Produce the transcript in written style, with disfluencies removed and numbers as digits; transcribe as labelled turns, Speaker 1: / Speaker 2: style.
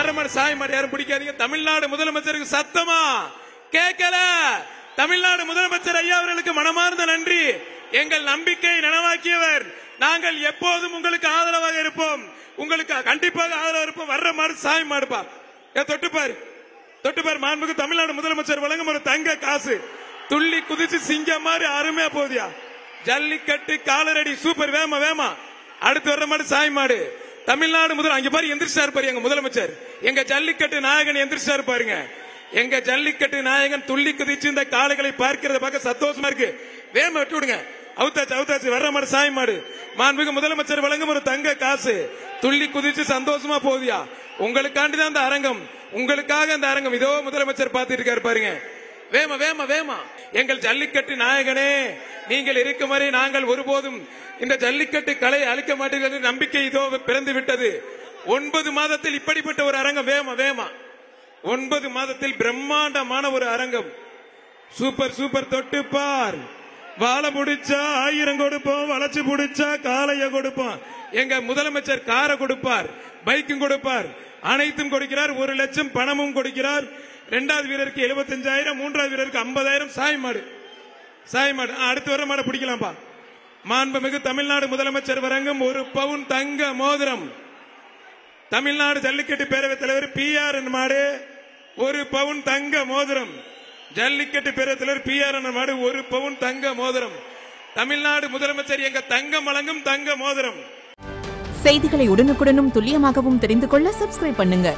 Speaker 1: வர்ற மாடு சாய் மாடு யாரும் பிடிக்காதீங்க. தமிழ்நாடு முதலமைச்சருக்கு சத்தமா கேட்கல. தமிழ்நாடு முதலமைச்சர் ஐயா அவர்களுக்கு மனமார்ந்த நன்றி. எங்கள் நம்பிக்கை நனவாக்கியவர். நாங்கள் எப்போதும் உங்களுக்கு ஆதரவாக இருப்போம். உங்களுக்கு கண்டிப்பாக ஆதரவாக இருப்போம். வர்ற மாடு சாய் மாடுப்பா. தொட்டுப்பாரு தொட்டுப்பாரு. மாண்புக்கு தமிழ்நாடு முதலமைச்சர் வழங்கும் ஒரு தங்க காசு. துள்ளி குதிச்சு சிங்கம் மாதிரி அருமையா போதியா. ஜல்லிக்கட்டு காலரடி சூப்பர். வேமா வேமா. அடுத்து வர்ற மாடு சாய் மாடு. தமிழ்நாடு முதல் அங்க பாரு எந்திரிச்சாரு பாரு எங்க முதலமைச்சர். எங்க ஜல்லிக்கட்டு நாயகன் எந்திரிச்சாரு பாருங்க. எங்க ஜல்லிக்கட்டு நாயகன் துள்ளி குதிச்சு இந்த காளைகளை பார்க்கிறத பார்க்க சந்தோஷமா இருக்கு. வேம விட்டு விடுங்க. அவுத்தாச்சு அவுத்தாச்சு. வர்ற மாடு சாய் மாடு. மாண்புமிகு முதலமைச்சர் வழங்கும் ஒரு தங்க காசு. துள்ளி குதிச்சு சந்தோஷமா போதியா. உங்களுக்காண்டிதான் அந்த அரங்கம். உங்களுக்காக அந்த அரங்கம். இதோ முதலமைச்சர் பார்த்துட்டு இருக்காரு பாருங்க. வேம வேம வேமா. எங்கள் ஜல்லிக்கட்டு நாயகனே, நீங்கள் இருக்கும் வரை நாங்கள் ஒருபோதும் இந்த ஜல்லிக்கட்டு கலை அழிக்க மாட்டீர்கள் நம்பிக்கை இதோ பிறந்து விட்டது. 9 மாதத்தில் இப்படிப்பட்ட ஒரு அரங்கம். வேமா வேமா. 9 மாதத்தில் பிரம்மாண்டமான ஒரு அரங்கம். Super super. தொட்டுப்பார். வாழை முடிச்சா 1000 கொடுப்போம். வளைச்சு முடிச்சா காளைய கொடுப்போம். எங்க முதலமைச்சர் காரை கொடுப்பார், பைக்கும் கொடுப்பார், அனைத்தும் கொடுக்கிறார். 1 லட்சம் பணமும் கொடுக்கிறார். 2வது வீரருக்கு 75,000, 3வது வீரருக்கு 50,000. சாய் மாடு சாய் மாடு. அடுத்து வர மாட பிடிக்கலாம்பா. மாண்புமிகு தமிழ்நாடு முதலமைச்சர் வழங்கும் 1 பவுன் தங்க மோதிரம். தமிழ்நாடு ஜல்லிக்கட்டு பேரவைத் தலைவர் PR மாடு 1 பவுன் தங்க மோதிரம். ஜல்லிக்கட்டு பேரவைத் தலைவர் PR மாடு 1 பவுன் தங்க மோதிரம். தமிழ்நாடு முதலமைச்சர் எங்க தங்கம் வழங்கும் தங்க மோதிரம்.
Speaker 2: செய்திகளை உடனுக்குடனும் துல்லியமாகவும் தெரிந்து கொள்ள சப்ஸ்கிரைப் பண்ணுங்க.